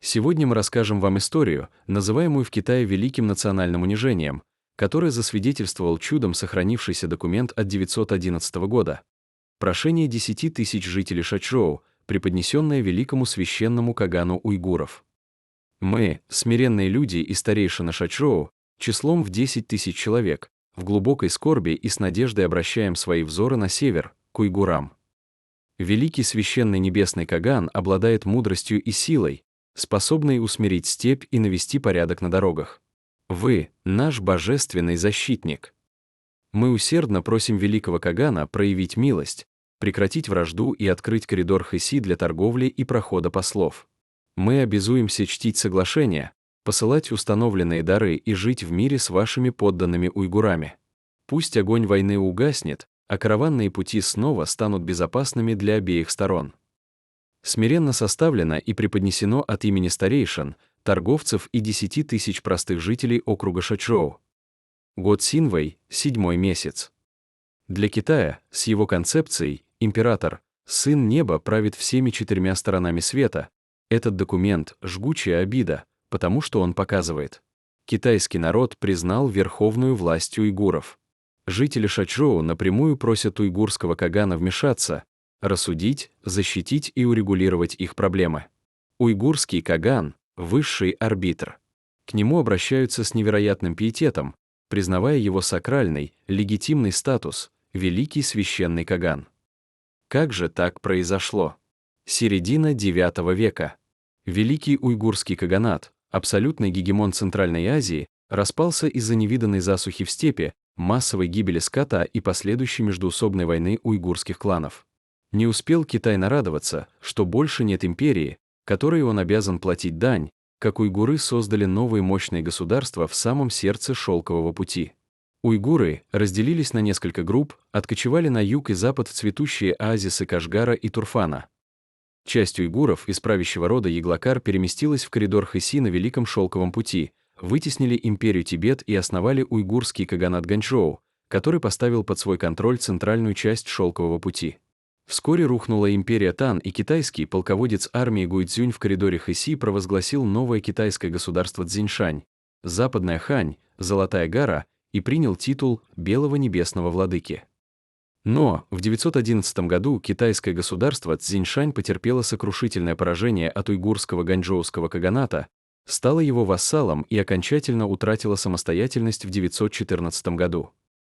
Сегодня мы расскажем вам историю, называемую в Китае великим национальным унижением, которое засвидетельствовал чудом сохранившийся документ от 911 года. Прошение 10 тысяч жителей Шачжоу, преподнесенное великому священному Кагану уйгуров. Мы, смиренные люди и старейшины Шачжоу, числом в 10 тысяч человек, в глубокой скорби и с надеждой обращаем свои взоры на север, к уйгурам. Великий священный небесный Каган обладает мудростью и силой, способной усмирить степь и навести порядок на дорогах. Вы — наш божественный защитник. Мы усердно просим великого Кагана проявить милость, прекратить вражду и открыть коридор Хэси для торговли и прохода послов. Мы обязуемся чтить соглашения, посылать установленные дары и жить в мире с вашими подданными уйгурами. Пусть огонь войны угаснет, а караванные пути снова станут безопасными для обеих сторон. Смиренно составлено и преподнесено от имени старейшин, торговцев и 10 тысяч простых жителей округа Шачжоу. Год Синвэй, 7-й месяц. Для Китая, с его концепцией, император, сын неба правит всеми 4 сторонами света. Этот документ — жгучая обида, потому что он показывает: китайский народ признал верховную власть уйгуров. Жители Шачжоу напрямую просят уйгурского Кагана вмешаться, рассудить, защитить и урегулировать их проблемы. Уйгурский Каган — высший арбитр. К нему обращаются с невероятным пиететом, признавая его сакральный, легитимный статус — великий священный Каган. Как же так произошло? Середина IX века. Великий уйгурский каганат, абсолютный гегемон Центральной Азии, распался из-за невиданной засухи в степи, массовой гибели скота и последующей междоусобной войны уйгурских кланов. Не успел Китай нарадоваться, что больше нет империи, которой он обязан платить дань, как уйгуры создали новые мощные государства в самом сердце Шелкового пути. Уйгуры разделились на несколько групп, откочевали на юг и запад в цветущие оазисы Кашгара и Турфана. Часть уйгуров из правящего рода Яглакар переместилась в коридор Хэси на Великом Шелковом пути, вытеснили империю Тибет и основали уйгурский каганат Ганчжоу, который поставил под свой контроль центральную часть Шелкового пути. Вскоре рухнула империя Тан, и китайский полководец армии Гуйцзюнь в коридоре Хэси провозгласил новое китайское государство Цзиньшань, Западная Хань, Золотая гора, и принял титул Белого небесного владыки. Но в 911 году китайское государство Цзиньшань потерпело сокрушительное поражение от уйгурского ганчжоуского каганата, стало его вассалом и окончательно утратило самостоятельность в 914 году.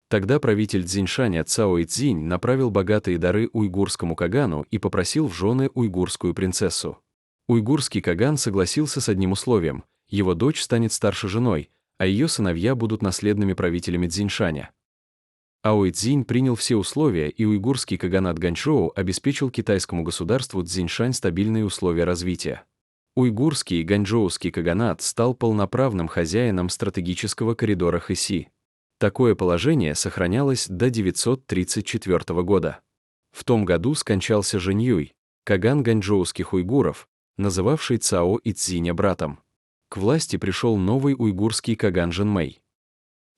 Тогда правитель Цзиньшаня Цао Ицзинь направил богатые дары уйгурскому кагану и попросил в жены уйгурскую принцессу. Уйгурский каган согласился с одним условием: его дочь станет старшей женой, а ее сыновья будут наследными правителями Цзиньшаня. Ао Ицзинь принял все условия, и уйгурский каганат Ганчжоу обеспечил китайскому государству Цзиньшань стабильные условия развития. Уйгурский и ганчжоуский каганат стал полноправным хозяином стратегического коридора Хэси. Такое положение сохранялось до 934 года. В том году скончался Женьюй, каган ганчжоуских уйгуров, называвший Цао Ицзиня братом. К власти пришел новый уйгурский каган Жэнмэй.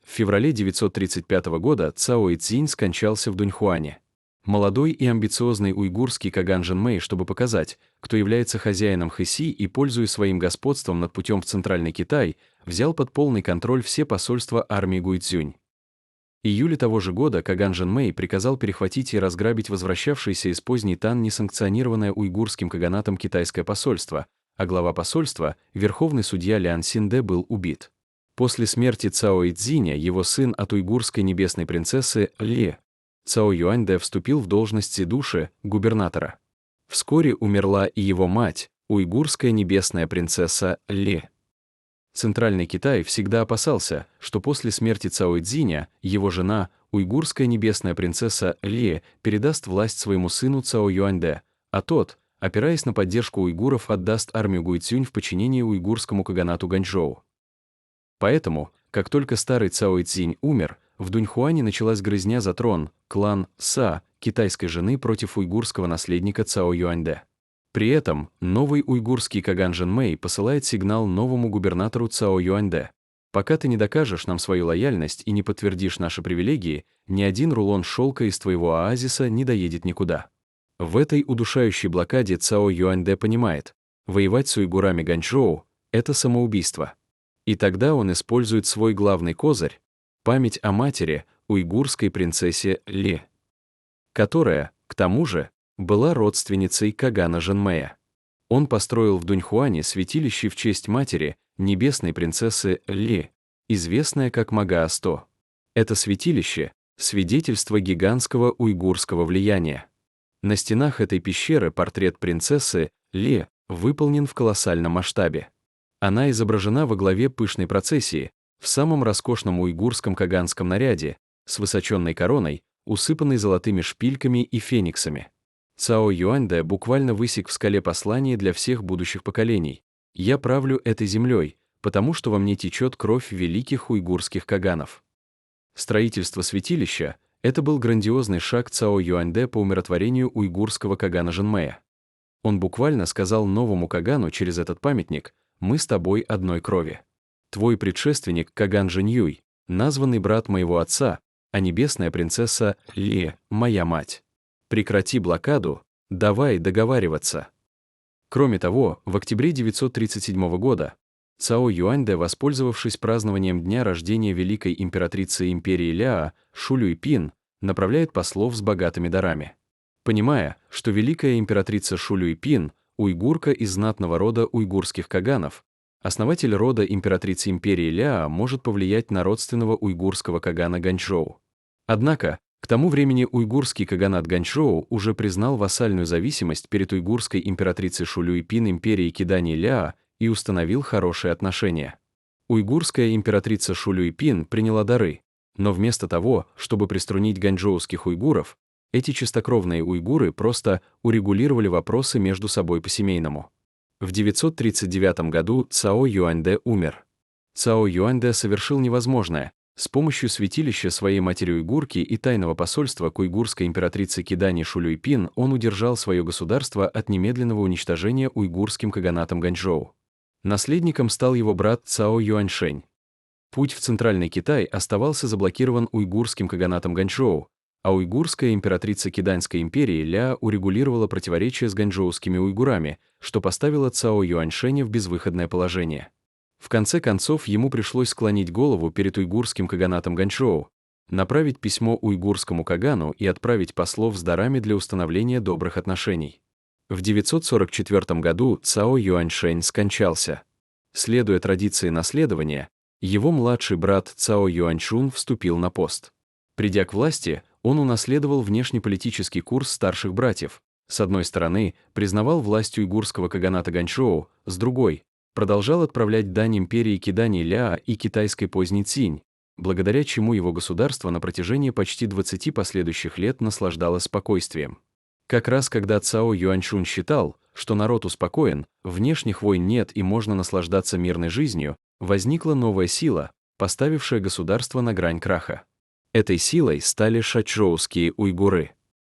В феврале 935 года Цао Ицзинь скончался в Дуньхуане. Молодой и амбициозный уйгурский каган Жэнмэй, чтобы показать, кто является хозяином Хэси, и, пользуясь своим господством над путем в Центральный Китай, взял под полный контроль все посольства армии Гуйцзюнь. В июле того же года каган Жэнмэй приказал перехватить и разграбить возвращавшееся из поздней Тан несанкционированное уйгурским каганатом китайское посольство, а глава посольства, верховный судья Лян Синде, был убит. После смерти Цао Ицзиня его сын от уйгурской небесной принцессы Ле, Цао Юаньдэ, вступил в должность цидуши, губернатора. Вскоре умерла и его мать, уйгурская небесная принцесса Ле. Центральный Китай всегда опасался, что после смерти Цао Ицзиня его жена, уйгурская небесная принцесса Ле, передаст власть своему сыну Цао Юаньдэ, а тот, опираясь на поддержку уйгуров, отдаст армию Гуйцзюнь в подчинение уйгурскому каганату Ганчжоу. Поэтому, как только старый Цао Ицзинь умер, в Дуньхуане началась грызня за трон, клан Са, китайской жены, против уйгурского наследника Цао Юаньдэ. При этом новый уйгурский каган Жэнмэй посылает сигнал новому губернатору Цао Юаньдэ: пока ты не докажешь нам свою лояльность и не подтвердишь наши привилегии, ни один рулон шелка из твоего оазиса не доедет никуда. В этой удушающей блокаде Цао Юаньдэ понимает: Воевать с уйгурами Ганчжоу — это самоубийство. И тогда он использует свой главный козырь — память о матери, уйгурской принцессе Ли, которая, к тому же, была родственницей Кагана Жэнмэя. Он построил в Дуньхуане святилище в честь матери, небесной принцессы Ли, известное как Мага-Асто. Это святилище — свидетельство гигантского уйгурского влияния. На стенах этой пещеры портрет принцессы Ли выполнен в колоссальном масштабе. Она изображена во главе пышной процессии, в самом роскошном уйгурском каганском наряде, с высоченной короной, усыпанной золотыми шпильками и фениксами. Цао Юаньдэ буквально высек в скале послание для всех будущих поколений: «Я правлю этой землей, потому что во мне течет кровь великих уйгурских каганов». Строительство святилища — это был грандиозный шаг Цао Юаньдэ по умиротворению уйгурского кагана Жэнмэя. Он буквально сказал новому кагану через этот памятник: «Мы с тобой одной крови. Твой предшественник Каган Жэньюй, названный брат моего отца, а небесная принцесса Ли — моя мать. Прекрати блокаду, давай договариваться». Кроме того, в октябре 937 года Цао Юаньдэ, воспользовавшись празднованием дня рождения великой императрицы империи Ляо, Шулюйпин, направляет послов с богатыми дарами. Понимая, что великая императрица Шулюйпин — уйгурка из знатного рода уйгурских каганов, основатель рода императрицы империи Ляо может повлиять на родственного уйгурского кагана Ганчжоу. Однако, к тому времени уйгурский каганат Ганчжоу уже признал вассальную зависимость перед уйгурской императрицей Шулюйпин империи Кидани Ляо и установил хорошие отношения. Уйгурская императрица Шулюйпин приняла дары, но вместо того, чтобы приструнить ганчжоуских уйгуров, эти чистокровные уйгуры просто урегулировали вопросы между собой по-семейному. В 939 году Цао Юаньдэ умер. Цао Юаньдэ совершил невозможное. С помощью святилища своей матери-уйгурки и тайного посольства к уйгурской императрице Кидани Шулюйпин он удержал свое государство от немедленного уничтожения уйгурским каганатом Ганчжоу. Наследником стал его брат Цао Юаньшэнь. Путь в Центральный Китай оставался заблокирован уйгурским каганатом Ганчжоу, а уйгурская императрица Киданьской империи Ля урегулировала противоречия с ганчжоускими уйгурами, что поставило Цао Юаньшэня в безвыходное положение. В конце концов, ему пришлось склонить голову перед уйгурским каганатом Ганчжоу, направить письмо уйгурскому кагану и отправить послов с дарами для установления добрых отношений. В 944 году Цао Юаньшэнь скончался. Следуя традиции наследования, его младший брат Цао Юаньшун вступил на пост. Придя к власти, он унаследовал внешнеполитический курс старших братьев. С одной стороны, признавал власть уйгурского каганата Ганчжоу, с другой — продолжал отправлять дань империи Кидани Ляо и китайской поздней Цинь, благодаря чему его государство на протяжении почти 20 последующих лет наслаждалось спокойствием. Как раз когда Цао Юаньшун считал, что народ успокоен, внешних войн нет и можно наслаждаться мирной жизнью, возникла новая сила, поставившая государство на грань краха. Этой силой стали шачжоуские уйгуры.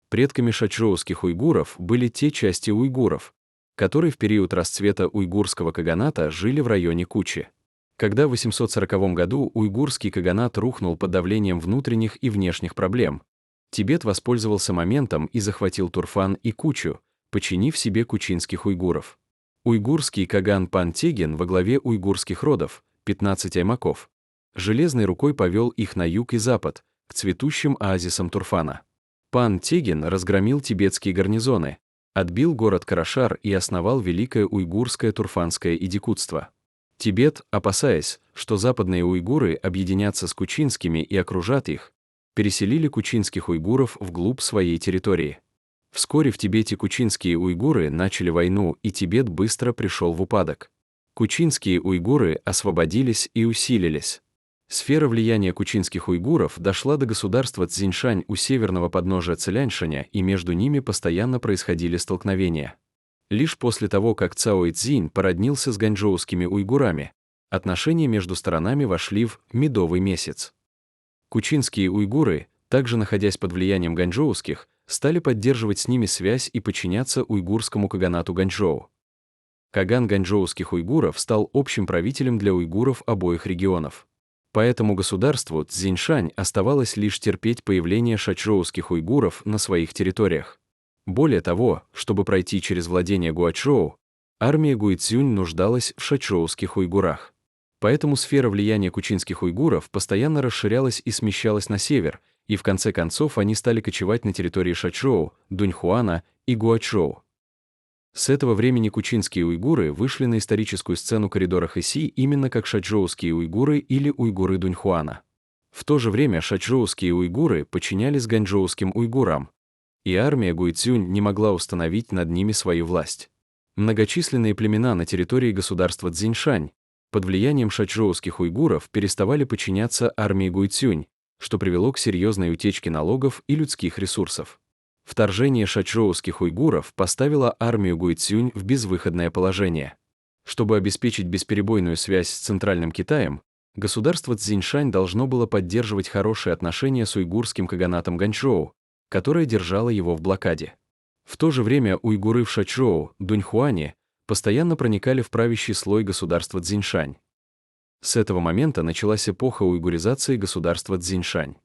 Предками шачжоуских уйгуров были те части уйгуров, которые в период расцвета уйгурского каганата жили в районе Кучи. Когда в 840 году уйгурский каганат рухнул под давлением внутренних и внешних проблем, Тибет воспользовался моментом и захватил Турфан и Кучу, подчинив себе кучинских уйгуров. Уйгурский каган Пан Теген во главе уйгурских родов, 15 аймаков, железной рукой повел их на юг и запад, к цветущим оазисам Турфана. Пан Теген разгромил тибетские гарнизоны, отбил город Карашар и основал великое уйгурское турфанское идикутство. Тибет, опасаясь, что западные уйгуры объединятся с кучинскими и окружат их, переселили кучинских уйгуров вглубь своей территории. Вскоре в Тибете кучинские уйгуры начали войну, и Тибет быстро пришел в упадок. Кучинские уйгуры освободились и усилились. Сфера влияния кучинских уйгуров дошла до государства Цзиньшань у северного подножия Целяньшаня, и между ними постоянно происходили столкновения. Лишь после того, как Цао Цзинь породнился с ганчжоускими уйгурами, отношения между сторонами вошли в медовый месяц. Кучинские уйгуры, также находясь под влиянием ганчжоуских, стали поддерживать с ними связь и подчиняться уйгурскому каганату Ганчжоу. Каган ганчжоуских уйгуров стал общим правителем для уйгуров обоих регионов. Поэтому государству Цзиньшань оставалось лишь терпеть появление шачжоуских уйгуров на своих территориях. Более того, чтобы пройти через владение Гуачжоу, Армия Гуйцзюнь нуждалась в шачжоуских уйгурах. Поэтому сфера влияния кучинских уйгуров постоянно расширялась и смещалась на север, и в конце концов они стали кочевать на территории Шачжоу, Дуньхуана и Гуачжоу. С этого времени кучинские уйгуры вышли на историческую сцену коридора Хэси именно как шачжоуские уйгуры или уйгуры Дуньхуана. В то же время шачжоуские уйгуры подчинялись ганьчжоуским уйгурам, и армия Гуйцзюнь не могла установить над ними свою власть. Многочисленные племена на территории государства Цзиньшань под влиянием шачжоуских уйгуров переставали подчиняться армии Гуйцзюнь, что привело к серьезной утечке налогов и людских ресурсов. Вторжение шачжоуских уйгуров поставило армию Гуйцзюнь в безвыходное положение. Чтобы обеспечить бесперебойную связь с Центральным Китаем, государство Цзиньшань должно было поддерживать хорошие отношения с уйгурским каганатом Ганчжоу, которое держало его в блокаде. В то же время уйгуры в Шачжоу, Дуньхуане постоянно проникали в правящий слой государства Цзиньшань. С этого момента началась эпоха уйгуризации государства Цзиньшань.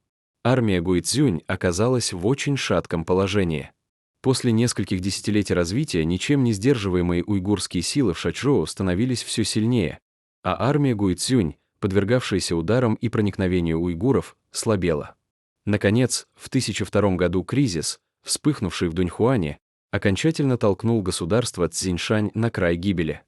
Армия Гуйцзюнь оказалась в очень шатком положении. После нескольких десятилетий развития ничем не сдерживаемые уйгурские силы в Шачжоу становились все сильнее, а армия Гуйцзюнь, подвергавшаяся ударам и проникновению уйгуров, слабела. Наконец, в 1002 году кризис, вспыхнувший в Дуньхуане, окончательно толкнул государство Цзиньшань на край гибели.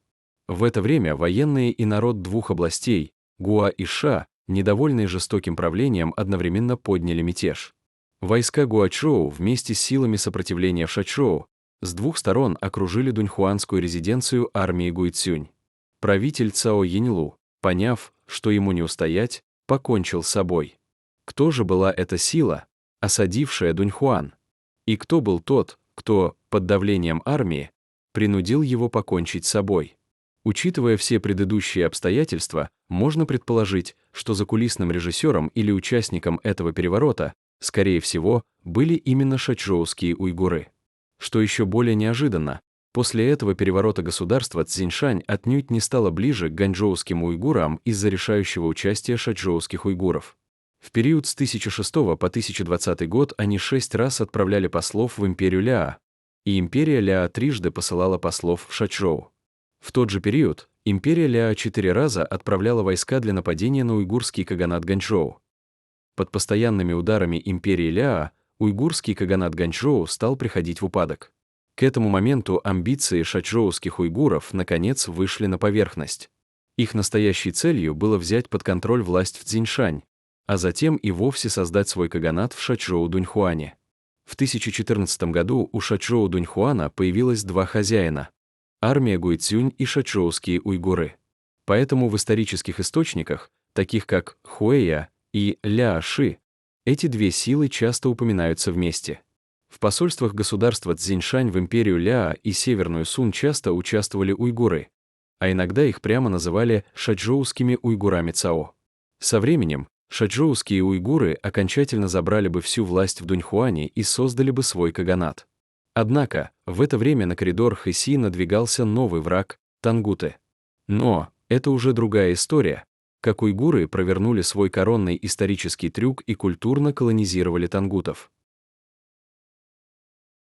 В это время военные и народ двух областей, Гуа и Ша, недовольные жестоким правлением, одновременно подняли мятеж. Войска Гуачжоу вместе с силами сопротивления в Шачжоу с двух сторон окружили дуньхуанскую резиденцию армии Гуйцзюнь. Правитель Цао Яньлу, поняв, что ему не устоять, покончил с собой. Кто же была эта сила, осадившая Дуньхуан? И кто был тот, кто, под давлением армии, принудил его покончить с собой? Учитывая все предыдущие обстоятельства, можно предположить, что закулисным режиссером или участником этого переворота, скорее всего, были именно шачжоуские уйгуры. Что еще более неожиданно, после этого переворота государства Цзиньшань отнюдь не стало ближе к ганьчжоуским уйгурам из-за решающего участия шачжоуских уйгуров. В период с 1006 по 1020 год они 6 раз отправляли послов в империю Ляо, и империя Ляо трижды посылала послов в Шачжоу. В тот же период империя Ляо 4 раза отправляла войска для нападения на уйгурский каганат Ганчжоу. Под постоянными ударами империи Ляо уйгурский каганат Ганчжоу стал приходить в упадок. К этому моменту амбиции шачжоуских уйгуров наконец вышли на поверхность. Их настоящей целью было взять под контроль власть в Цзиньшань, а затем и вовсе создать свой каганат в Шачжоу-Дуньхуане. В 1014 году у Шачжоу-Дуньхуана появилось два хозяина — армия Гуйцзюнь и шачжоуские уйгуры. Поэтому в исторических источниках, таких как Хуэя и Ляоши, эти две силы часто упоминаются вместе. В посольствах государства Цзиньшань в империю Ляо и Северную Сун часто участвовали уйгуры, а иногда их прямо называли шачжоускими уйгурами Цао. Со временем шачжоуские уйгуры окончательно забрали бы всю власть в Дуньхуане и создали бы свой каганат. Однако, в это время на коридор Хэси надвигался новый враг — тангуты. Но это уже другая история, как уйгуры провернули свой коронный исторический трюк и культурно колонизировали тангутов.